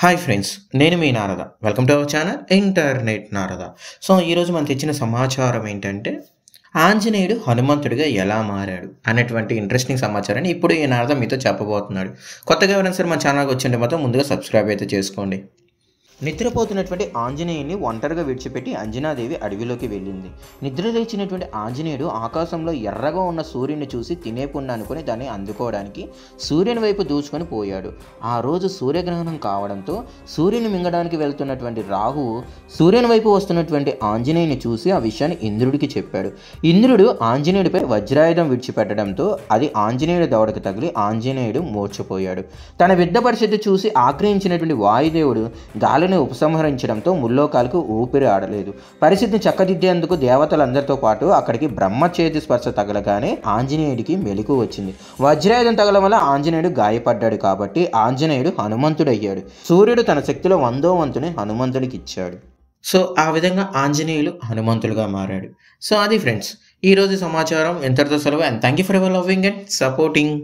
Hi friends, నేను మీ Narada. Welcome to our channel internet Narada. So ఈరోజు మనకు తెచ్చిన సమాచారం ఏంటంటే ఆంజనేయుడు హనుమంతుడిగా ఎలా మారాడు అనేటువంటి ఇంట్రెస్టింగ్ సమాచారాన్ని ఇప్పుడు ఈ నారద మీతో చెప్పబోతున్నాడు. కొత్తగా ఎవరైనా సరే మన ఛానల్కి వచ్చింటే మాత్రం ముందుగా సబ్స్క్రైబ్ అయితే చేసుకోండి. నిద్రపోతున్నటువంటి ఆంజనేయుని ఒంటరిగా విడిచిపెట్టి అంజనాదేవి అడవిలోకి వెళ్ళింది. నిద్ర లేచినటువంటి ఆంజనేయుడు ఆకాశంలో ఎర్రగా ఉన్న సూర్యుని చూసి తినేపుండు అనుకుని దాన్ని అందుకోవడానికి సూర్యుని వైపు దూచుకొని పోయాడు. ఆ రోజు సూర్యగ్రహణం కావడంతో సూర్యుని మింగడానికి వెళ్తున్నటువంటి రాహువు సూర్యుని వైపు వస్తున్నటువంటి ఆంజనేయుని చూసి ఆ విషయాన్ని ఇంద్రుడికి చెప్పాడు. ఇంద్రుడు ఆంజనేయుడిపై వజ్రాయుధం విడిచిపెట్టడంతో అది ఆంజనేయుడి దవడకు తగిలి ఆంజనేయుడు మూర్ఛపోయాడు. తన విద్య పరిస్థితి చూసి ఆగ్రహించినటువంటి వాయుదేవుడు గాలిని ఉపసంహరించడంతో ముల్లోకాలకు ఊపిరి ఆడలేదు. పరిస్థితిని చక్కదిద్దేందుకు దేవతలందరితో పాటు అక్కడికి బ్రహ్మచేతి స్పర్శ తగలగానే ఆంజనేయుడికి మెలకు వచ్చింది. వజ్రాయుధం తగలడం వల్ల ఆంజనేయుడు గాయపడ్డాడు కాబట్టి ఆంజనేయుడు హనుమంతుడయ్యాడు. సూర్యుడు తన శక్తిలో 100వ వంతుని హనుమంతుడికి ఇచ్చాడు. సో ఆ విధంగా ఆంజనేయులు హనుమంతులుగా మారాడు. సో అది ఫ్రెండ్స్, ఈరోజు సమాచారం ఎంతటితో సెలవు. And thank you for ever loving and supporting.